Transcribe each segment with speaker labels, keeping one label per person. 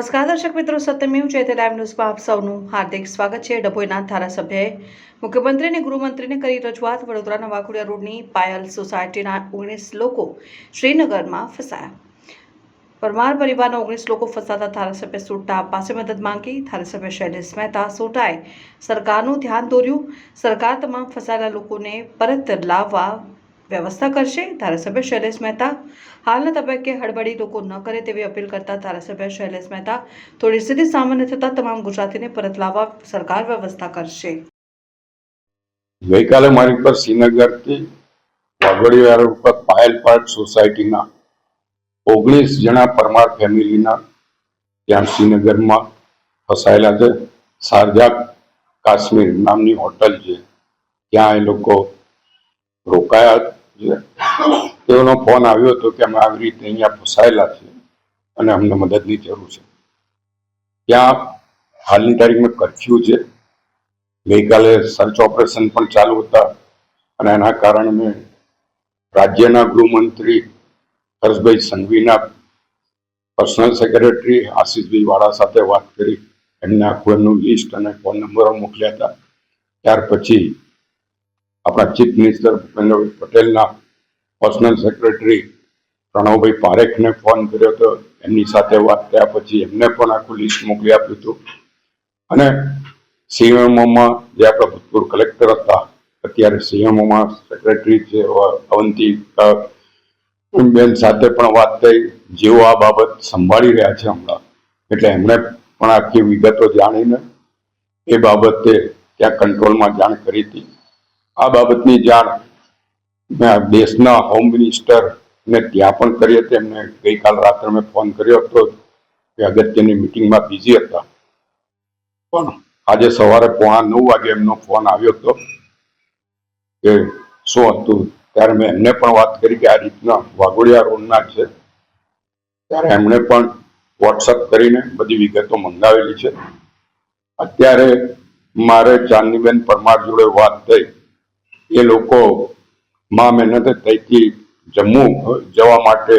Speaker 1: નમસ્કાર દર્શક મિત્રો, સત્યમેવ જયતે લાઈવ ન્યૂઝમાં આપ સૌનું હાર્દિક સ્વાગત છે। ડભોઈના ધારાસભ્યએ મુખ્યમંત્રી અને ગૃહમંત્રીને કરી રજૂઆત। વડોદરાના વાઘોડિયા રોડની પાયલ સોસાયટીના 19 લોકો શ્રીનગરમાં ફસાયા। પરમાર પરિવારના 19 લોકો ફસાતા ધારાસભ્ય સોટા પાસે મદદ માંગી। ધારાસભ્ય શૈલેષ મહેતા સોટાએ સરકારનું ધ્યાન દોર્યું। સરકાર તમામ ફસાયેલા લોકોને પરત લાવવા વ્યવસ્થા કરશે। ધારાસભ્ય શૈલેષ મહેતા હાલના તબક્કે હડબડી લોકો ન કરે તેવી અપીલ કરતા ધારાસભ્ય શૈલેષ મહેતા થોડી સ્થિતિ સામાન્ય થતા તમામ ગુજરાતીને પરત લાવવા સરકાર વ્યવસ્થા કરશે।
Speaker 2: ગઈકાલે મારી પર શ્રીનગરથી વાઘોડિયા રોડ પર પાયલ પાર્ક સોસાયટીના 19 જણા પરમાર ફેમિલીના ત્યાં શ્રીનગરમાં ફસાયેલા છે। શારજા કાશ્મીર નામની હોટલ છે, ત્યાં એ લોકો રોકાયા છે। તેઓનો ફોન આવ્યો હતો કે અમે આવી રીતે અહીંયા ફસાયેલા છે અને અમને મદદની જરૂર છે। ત્યાં હાલની તારીખમાં કર્ફ્યુ છે। ગઈકાલે સર્ચ ઓપરેશન પણ ચાલુ હતા અને એના કારણે મેં રાજ્યના ગૃહમંત્રી હર્ષભાઈ સંઘવીના પર્સનલ સેક્રેટરી આશીષભાઈ વાળા સાથે વાત કરી, એમને આખું એમનું લિસ્ટ અને ફોન નંબરો મોકલ્યા હતા। ત્યાર પછી આપણા ચીફ મિનિસ્ટર ભૂપેન્દ્રભાઈ પટેલના પર્સનલ સેક્રેટરી પ્રણવભાઈ પારેખને ફોન કર્યો હતો, એમની સાથે વાત થયા પછી એમને પણ આખું લિસ્ટ મોકલી આપ્યું હતું। અને સીએમઓમાં જે આપણા ભૂતપૂર્વ કલેક્ટર હતા, અત્યારે સીએમઓમાં સેક્રેટરી છે અવંતિકા બેન સાથે પણ વાત થઈ, જેઓ આ બાબત સંભાળી રહ્યા છે હમણાં, એટલે એમણે પણ આખી વિગતો જાણીને એ બાબતે ત્યાં કંટ્રોલમાં જાણ કરી હતી। આ બાબતની જાણ મેં દેશના હોમ મિનિસ્ટરને ત્યાં પણ કરી હતી। એમને ગઈકાલ રાત્રે મેં ફોન કર્યો હતો કે અગત્યની મિટિંગમાં બિઝી હતા, પણ આજે સવારે 9:15 વાગે એમનો ફોન આવ્યો હતો કે શું હતું, ત્યારે મેં એમને પણ વાત કરી કે આ રીતના વાઘોડિયા રોડના છે। ત્યારે એમણે પણ વોટ્સઅપ કરીને બધી વિગતો મંગાવેલી છે। અત્યારે મારે ચાંદનીબેન પરમાર જોડે વાત થઈ, એ લોકો માં મહેનતે ત્યાંથી જમ્મુ જવા માટે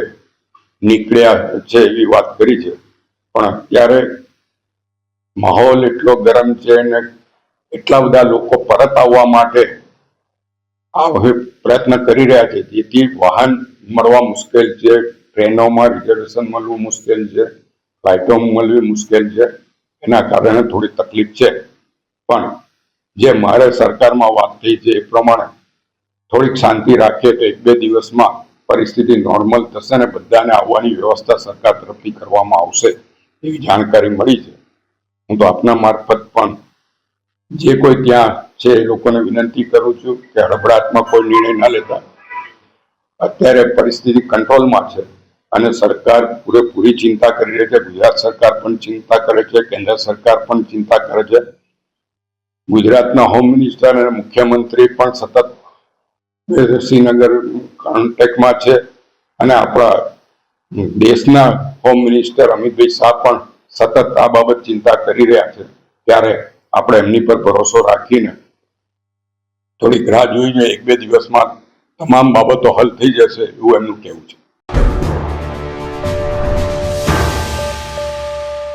Speaker 2: નીકળ્યા છે એવી વાત કરી છે, પણ અત્યારે માહોલ એટલો ગરમ છે અને એટલા બધા લોકો પરત આવવા માટે આ પ્રયત્ન કરી રહ્યા છે, જેથી વાહન મળવા મુશ્કેલ છે, ટ્રેનોમાં રિઝર્વેશન મળવું મુશ્કેલ છે, ફ્લાઇટોમાં મળવી મુશ્કેલ છે। એના કારણે થોડી તકલીફ છે, પણ જે મારે સરકારમાં વાત થઈ છે એ પ્રમાણે થોડીક શાંતિ રાખીએ તો 1-2 દિવસમાં પરિસ્થિતિ નોર્મલ થશે અને બધાને આવવાની વ્યવસ્થા સરકાર તરફથી કરવામાં આવશે એવી જાણકારી મળી છે। હું તો આપના મારફત પણ જે કોઈ ત્યાં છે એ લોકોને વિનંતી કરું છું કે હડબડાટમાં કોઈ નિર્ણય ન લેતા। અત્યારે પરિસ્થિતિ કંટ્રોલમાં છે અને સરકાર પૂરેપૂરી ચિંતા કરી રહી છે। ગુજરાત સરકાર પણ ચિંતા કરે છે, કેન્દ્ર સરકાર પણ ચિંતા કરે છે। ગુજરાતના હોમ મિનિસ્ટર અને મુખ્યમંત્રી પણ સતત શ્રીનગર કોન્ટેક્ટમાં છે અને આપણા દેશના હોમ મિનિસ્ટર અમિતભાઈ શાહ પણ સતત આ બાબત ચિંતા કરી રહ્યા છે। ત્યારે આપણે એમની પર ભરોસો રાખીને થોડીક રાહ જોઈને 1-2 દિવસમાં તમામ બાબતો હલ થઈ જશે એવું એમનું કહેવું છે।